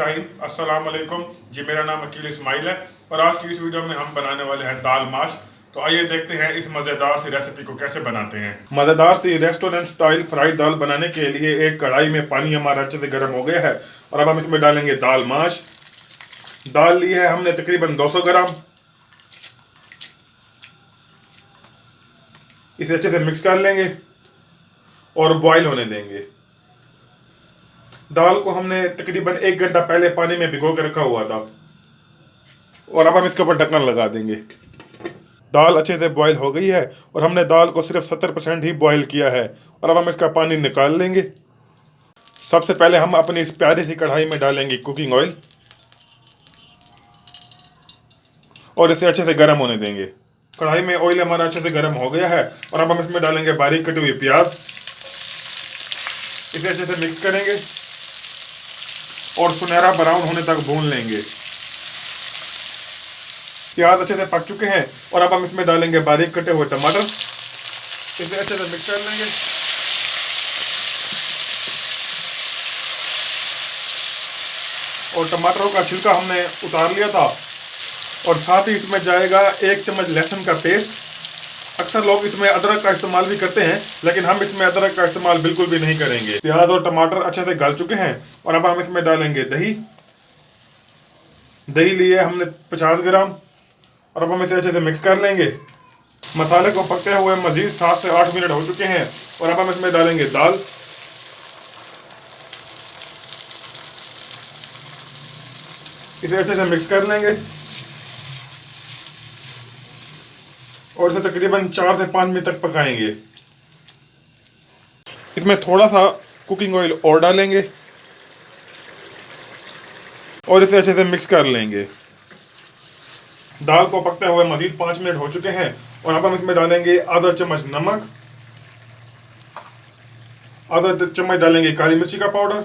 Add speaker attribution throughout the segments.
Speaker 1: बिस्मिल्लाहिर्रहमानिर्रहीम। अस्सलाम वालेकुम जी। मेरा नाम अकील इस्माइल है और आज की इस वीडियो में हम बनाने वाले हैं दाल माश। तो आइए देखते हैं इस मज़ेदार सी रेसिपी को कैसे बनाते हैं। मज़ेदार सी रेस्टोरेंट स्टाइल फ्राइड दाल बनाने के लिए एक कढ़ाई में पानी हमारा अच्छे से गर्म हो गया है और अब हम इसमें डालेंगे दाल माश। दाल ली है हमने तकरीबन 200 ग्राम। इसे अच्छे से मिक्स कर लेंगे और बॉईल होने देंगे। दाल को हमने तकरीबन 1 घंटा पहले पानी में भिगो के रखा हुआ था और अब हम इसके ऊपर ढक्कन लगा देंगे। दाल अच्छे से बॉईल हो गई है और हमने दाल को सिर्फ 70% ही बॉईल किया है और अब हम इसका पानी निकाल लेंगे। सबसे पहले हम अपनी इस प्यारी सी कढ़ाई में डालेंगे कुकिंग ऑयल और इसे अच्छे से गर्म होने देंगे। कढ़ाई में ऑयल हमारा अच्छे से गर्म हो गया है और अब हम इसमें डालेंगे बारीक कटी हुई प्याज। इसे अच्छे से मिक्स करेंगे और सुनहरा ब्राउन होने तक भून लेंगे। प्याज अच्छे से पक चुके हैं और अब हम इसमें डालेंगे बारीक कटे हुए टमाटर। इसे अच्छे से मिक्स कर लेंगे। और टमाटरों का छिलका हमने उतार लिया था और साथ ही इसमें जाएगा 1 चम्मच लहसुन का पेस्ट। अक्सर लोग इसमें अदरक का इस्तेमाल भी करते हैं, लेकिन हम इसमें अदरक का इस्तेमाल बिल्कुल भी नहीं करेंगे। प्याज और टमाटर अच्छे से गल चुके हैं और अब हम इसमें डालेंगे दही। दही लिए हमने 50 ग्राम और अब हम इसे अच्छे से मिक्स कर लेंगे। मसाले को पकते हुए मजीद 7 से 8 मिनट हो चुके हैं और अब हम इसमें डालेंगे दाल। इसे अच्छे से मिक्स कर लेंगे और इसे तकरीबन 4 से 5 मिनट तक पकाएंगे। इसमें थोड़ा सा कुकिंग ऑयल और डालेंगे और इसे अच्छे से मिक्स कर लेंगे। दाल को पकते हुए मजीद 5 मिनट हो चुके हैं और अब हम इसमें डालेंगे आधा चम्मच नमक, आधा चम्मच डालेंगे काली मिर्ची का पाउडर,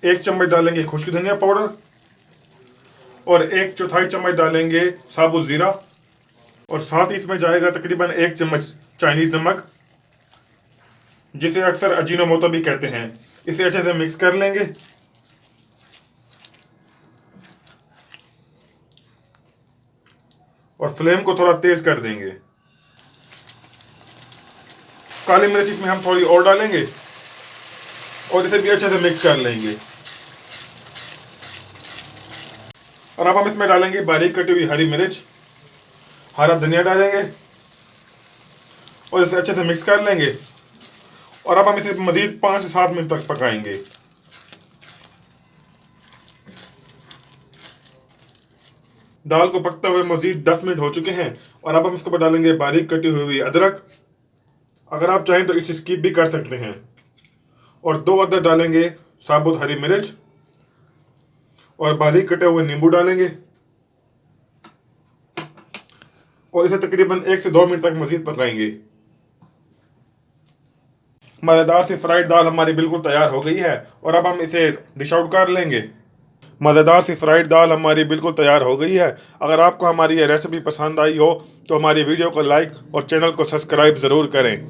Speaker 1: 1 चम्मच डालेंगे खुश्क धनिया पाउडर और 1/4 चम्मच डालेंगे साबुत जीरा और साथ ही इसमें जाएगा तकरीबन 1 चम्मच चाइनीज नमक, जिसे अक्सर अजीनोमोटो भी कहते हैं। इसे अच्छे से मिक्स कर लेंगे और फ्लेम को थोड़ा तेज कर देंगे। काली मिर्च इसमें हम थोड़ी और डालेंगे और इसे भी अच्छे से मिक्स कर लेंगे। और अब हम इसमें डालेंगे बारीक कटी हुई हरी मिर्च, हरा धनिया डालेंगे और इसे अच्छे से मिक्स कर लेंगे और अब हम इसे मजीद 5 से 7 मिनट तक पकाएंगे। दाल को पकते हुए मजीद 10 मिनट हो चुके हैं और अब हम इसके ऊपर डालेंगे बारीक कटी हुई अदरक। अगर आप चाहें तो इसे स्किप भी कर सकते हैं। और 2 अदरक डालेंगे साबुत हरी मिर्च और बारीक कटे हुए नींबू डालेंगे और इसे तकरीबन 1 से 2 मिनट तक मजीद पकाएंगे। मज़ेदार सी फ्राइड दाल हमारी बिल्कुल तैयार हो गई है और अब हम इसे डिश आउट कर लेंगे। मज़ेदार सी फ्राइड दाल हमारी बिल्कुल तैयार हो गई है। अगर आपको हमारी ये रेसिपी पसंद आई हो तो हमारी वीडियो को लाइक और चैनल को सब्सक्राइब ज़रूर करें।